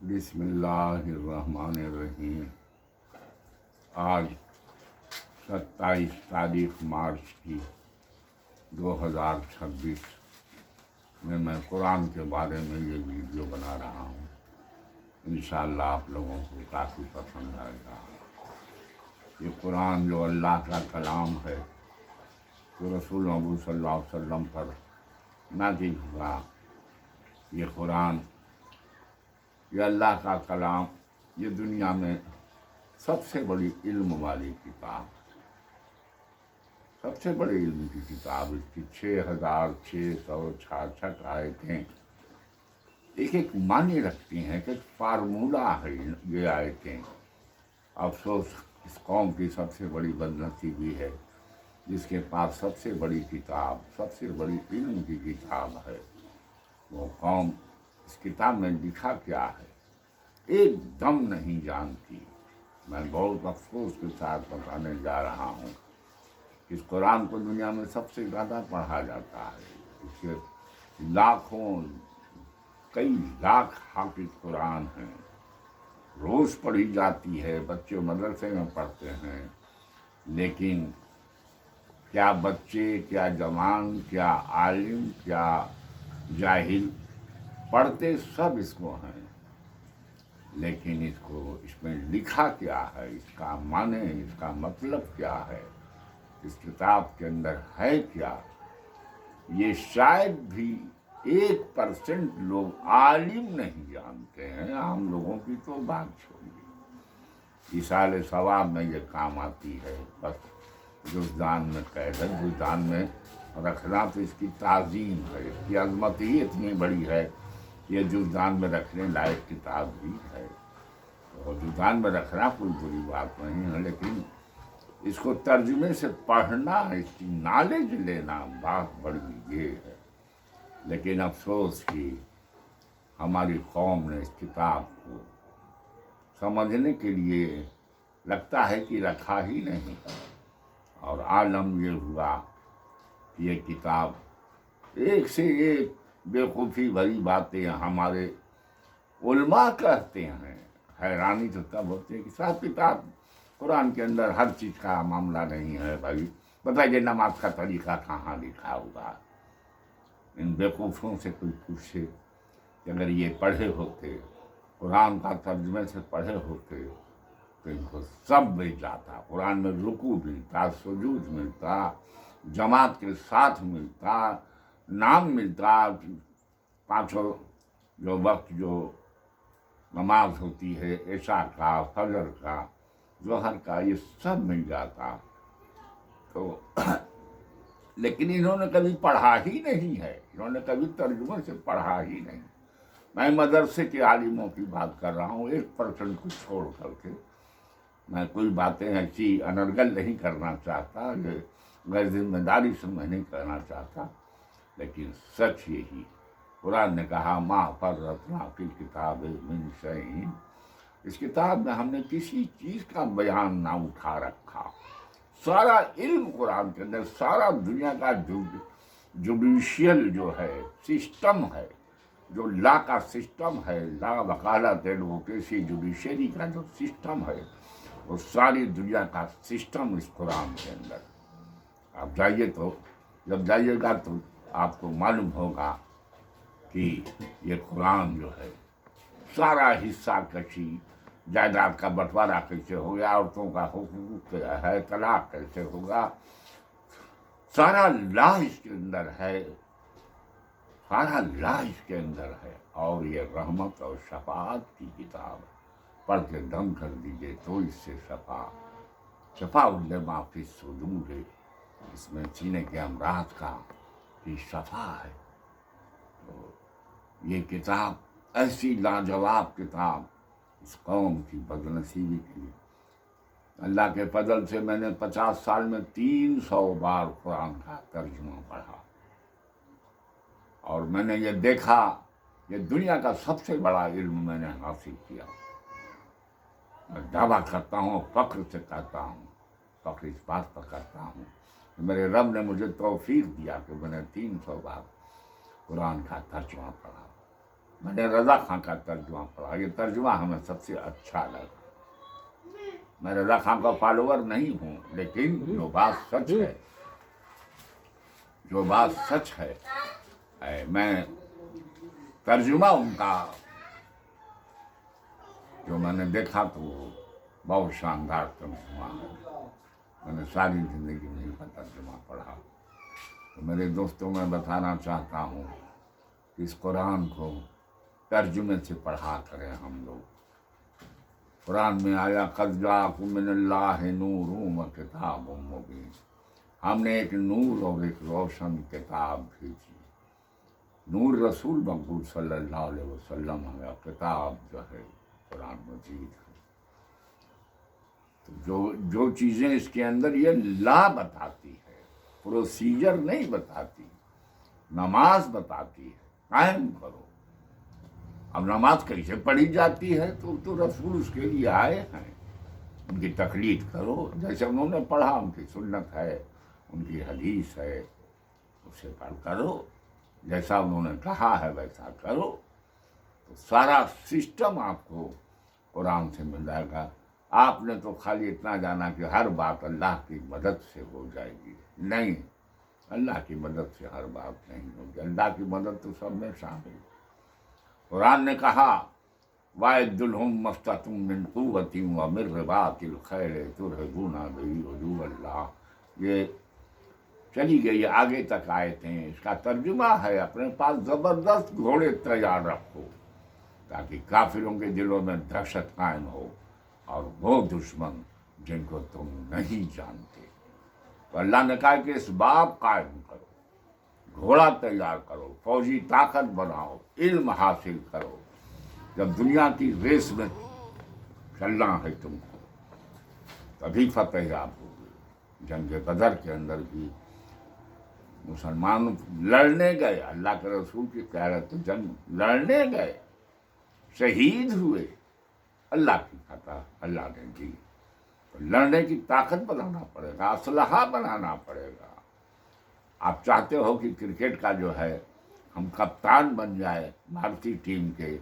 بسم اللہ الرحمن الرحیم۔ آج 27 تاریخ مارچ کی 2026 میں قرآن کے بارے میں یہ ویڈیو بنا رہا ہوں۔ انشاءاللہ آپ لوگوں کو کافی پسند آئے گا۔ یہ قرآن جو اللہ کا کلام ہے، جو رسول محمد صلی اللہ علیہ وسلم پر نازل ہوا، یہ قرآن، یہ اللہ کا کلام، یہ دنیا میں سب سے بڑی علم والی کتاب، سب سے بڑی علم کی کتاب۔ اس کی 6666 آیتیں ایک ایک معنی رکھتی ہیں، ایک فارمولہ ہے یہ آیتیں۔ افسوس اس قوم کی سب سے بڑی بدنصیبی ہے جس کے پاس سب سے بڑی کتاب، سب سے بڑی علم کی کتاب ہے، وہ قوم اس کتاب میں لکھا کیا ہے ایک دم نہیں جانتی۔ میں بہت افسوس کے ساتھ بتانے جا رہا ہوں کہ اس قرآن کو دنیا میں سب سے زیادہ پڑھا جاتا ہے۔ اس کے لاکھوں، کئی لاکھ حافظ قرآن ہیں، روز پڑھی جاتی ہے، بچے مدرسے میں پڑھتے ہیں، لیکن کیا بچے، کیا جوان، کیا عالم، کیا جاہل، پڑھتے سب اس کو ہیں، لیکن اس میں لکھا کیا ہے، اس کا معنی، اس کا مطلب کیا ہے، اس کتاب کے اندر ہے کیا، یہ شاید بھی 1% لوگ عالم نہیں جانتے ہیں۔ عام لوگوں کی تو بات چھوڑیے، ایصال ثواب میں یہ کام آتی ہے، بس جزدان میں قید ہے۔ جزدان میں رکھنا تو اس کی تعظیم ہے، اس کی عظمت ہی اتنی بڑی ہے، یہ جزدان میں رکھنے لائق کتاب بھی ہے۔ اور جزدان میں رکھنا کوئی بری بات نہیں ہے، لیکن اس کو ترجمے سے پڑھنا، اس کی نالج لینا بات بڑی یہ ہے۔ لیکن افسوس کہ ہماری قوم نے اس کتاب کو سمجھنے کے لیے لگتا ہے کہ رکھا ہی نہیں، اور عالم یہ ہوا کہ یہ کتاب ایک سے ایک بیوقوفی بھری باتیں ہمارے علماء کہتے ہیں۔ حیرانی تو تب ہوتی ہے کہ صاحب کتاب قرآن کے اندر ہر چیز کا معاملہ نہیں ہے بھائی، بتائیے نماز کا طریقہ کہاں لکھا ہوگا؟ ان بیوقوفوں سے کوئی پوچھے کہ اگر یہ پڑھے ہوتے، قرآن کا ترجمے سے پڑھے ہوتے تو ان کو سب مل جاتا۔ قرآن میں رکوع ملتا، سجود ملتا، جماعت کے ساتھ ملتا، نام ملتا، پانچوں جو وقت جو نماز ہوتی ہے، عشاء کا، فجر کا، ظہر کا، یہ سب مل جاتا۔ تو لیکن انہوں نے کبھی پڑھا ہی نہیں ہے، انہوں نے کبھی ترجمے سے پڑھا ہی نہیں۔ میں مدرسے کے عالموں کی بات کر رہا ہوں، 1% کو چھوڑ کر کے۔ میں کوئی باتیں ایسی انرگل نہیں کرنا چاہتا، یہ غیر ذمہ داری سے میں نہیں کرنا چاہتا، لیکن سچ یہی، قرآن نے کہا ما فرطنا فی الکتاب من شیء، اس کتاب میں ہم نے کسی چیز کا بیان نہ اٹھا رکھا۔ سارا علم قرآن کے اندر، سارا دنیا کا جوڈیشیل جو ہے سسٹم ہے، جو لا کا سسٹم ہے، لا وکالت ایڈوکیسی جوڈیشری کا جو سسٹم ہے، وہ ساری دنیا کا سسٹم اس قرآن کے اندر۔ آپ جائیے تو، جب جائیے گا تو آپ کو معلوم ہوگا کہ یہ قرآن جو ہے سارا حصہ کشی، جائیداد کا بٹوارا کیسے ہوگا، عورتوں کا حقوق ہے، طلاق کیسے ہوگا، سارا لا اس کے اندر ہے، سارا لا اس کے اندر ہے۔ اور یہ رحمت اور شفاعت کی کتاب ہے، پڑھ کے دم کر دیجئے تو اس سے شفاء لما فی الصدور ہے، اس میں سینے کے امراض کا بھی شفا ہے۔ تو یہ کتاب ایسی لاجواب کتاب اس قوم کی بدنصیبی کے لیے، اللہ کے فضل سے میں نے 50 سال میں 300 بار قرآن کا ترجمہ پڑھا، اور میں نے یہ دیکھا، یہ دنیا کا سب سے بڑا علم میں نے حاصل کیا۔ میں دعویٰ کرتا ہوں، فخر سے کہتا ہوں، فخر اس بات پر کرتا ہوں کہ میرے رب نے مجھے توفیق دیا کہ میں نے 300 بار قرآن کا ترجمہ پڑھا۔ میں نے رضا خان کا ترجمہ پڑھا، یہ ترجمہ ہمیں سب سے اچھا لگا۔ میں رضا خان کا فالوور نہیں ہوں، لیکن جو بات سچ ہے، جو بات سچ ہے، میں ترجمہ ان کا جو میں نے دیکھا تو وہ بہت شاندار ترجمہ ہے۔ میں نے ساری زندگی میں ان کا ترجمہ پڑھا۔ تو میرے دوستوں میں بتانا چاہتا ہوں کہ اس قرآن کو ترجمے سے پڑھا کریں ہم لوگ۔ قرآن میں آیا قد جاءکم من اللہ نور و کتاب مبین، ہم نے ایک نور اور ایک روشن کتاب بھیجی۔ نور رسول مقبول صلی اللہ علیہ وسلم ہے، کتاب جو ہے قرآن مجید ہے۔ تو جو چیزیں اس کے اندر یہ لا بتاتی ہے، پروسیجر نہیں بتاتی، نماز بتاتی ہے، قائم کرو۔ اب نماز کیسے پڑھی جاتی ہے تو رسول اس کے لیے آئے ہیں، ان کی تقلید کرو، جیسے انہوں نے پڑھا، ان کی سنت ہے، ان کی حدیث ہے، اسے پڑھ کرو، جیسا انہوں نے کہا ہے ویسا کرو، تو سارا سسٹم آپ کو قرآن سے مل جائے گا۔ آپ نے تو خالی اتنا جانا کہ ہر بات اللہ کی مدد سے ہو جائے گی، نہیں، اللہ کی مدد سے ہر بات نہیں ہوگی، اللہ کی مدد تو سب میں شامل ہے۔ قرآن نے کہا وَأَعِدُّوا لَهُم مَّا اسْتَطَعْتُم مِّن قُوَّةٍ وَمِن رِّبَاطِ الْخَيْلِ تُرْهِبُونَ بِهِ عَدُوَّ اللَّهِ۔ یہ چلی گئی آگے تک آیتیں، اس کا ترجمہ ہے اپنے پاس زبردست گھوڑے تیار رکھو تاکہ کافروں کے دلوں میں دہشت قائم ہو، اور وہ دشمن جن کو تم نہیں جانتے۔ تو اللہ نے کہا کہ اسباب قائم کرو، گھوڑا تیار کرو، فوجی طاقت بناؤ، علم حاصل کرو، جب دنیا کی ریس میں چلنا ہے تم کو تبھی فتح یاب ہوگی۔ جنگ بدر کے اندر بھی مسلمان لڑنے گئے، اللہ کے رسول کی قیادت جنگ لڑنے گئے، شہید ہوئے، اللہ کی فتح اللہ نے دی۔ تو لڑنے کی طاقت بنانا پڑے گا، اسلحہ بنانا پڑے گا۔ آپ چاہتے ہو کہ کرکٹ کا جو ہے ہم کپتان بن جائے بھارتی ٹیم کے،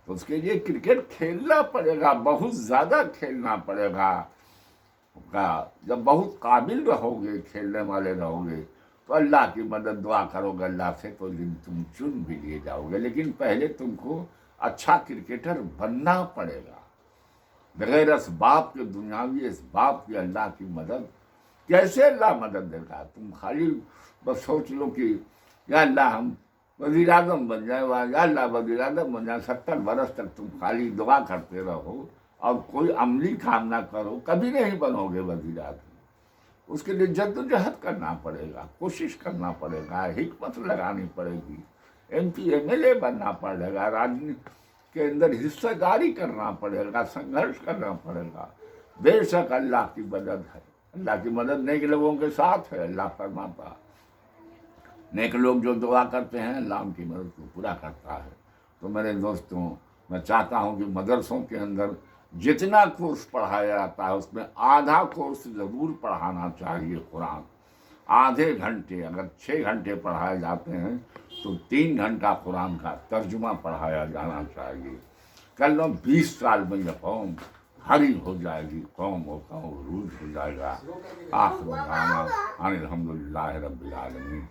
تو اس کے لیے کرکٹ کھیلنا پڑے گا، بہت زیادہ کھیلنا پڑے گا۔ جب بہت قابل رہو گے، کھیلنے والے رہو گے، تو اللہ کی مدد دعا کرو گے اللہ سے، تو تم چن بھی لیے جاؤ گے۔ لیکن پہلے تم کو اچھا کرکٹر بننا پڑے گا۔ بغیر اسباب کے، دنیاوی اسباب کی اللہ کی مدد کیسے اللہ مدد دے گا؟ تم خالی بس سوچ لو کہ یا اللہ ہم وزیر اعظم بن جائیں، یا اللہ وزیر اعظم بن جائیں، 70 برس تک تم خالی دعا کرتے رہو اور کوئی عملی کام نہ کرو، کبھی نہیں بنو گے وزیر اعظم۔ اس کے لیے جدوجہد کرنا پڑے گا، کوشش کرنا پڑے گا، حکمت لگانی پڑے گی، MP MLA بننا پڑے گا، راجنیتی کے اندر حصہ داری کرنا پڑے گا، سنگھرش کرنا پڑے گا۔ بے شک اللہ کی مدد ہے، اللہ کی مدد نیک لوگوں کے ساتھ ہے، اللہ فرماتا ہے۔ نیک لوگ جو دعا کرتے ہیں اللہ ان کی مدد کو پورا کرتا ہے۔ تو میرے دوستوں، میں چاہتا ہوں کہ مدرسوں کے اندر جتنا کورس پڑھایا جاتا ہے اس میں آدھا کورس ضرور پڑھانا چاہیے قرآن۔ آدھے گھنٹے، اگر 6 گھنٹے پڑھائے جاتے ہیں تو 3 گھنٹہ قرآن کا ترجمہ پڑھایا جانا چاہیے۔ کل 20 سال میں یہ قوم ہری ہو جائے گی، قوم و قوم عروج ہو جائے گا۔ آخر دعوانا ان الحمدللہ رب العالمین۔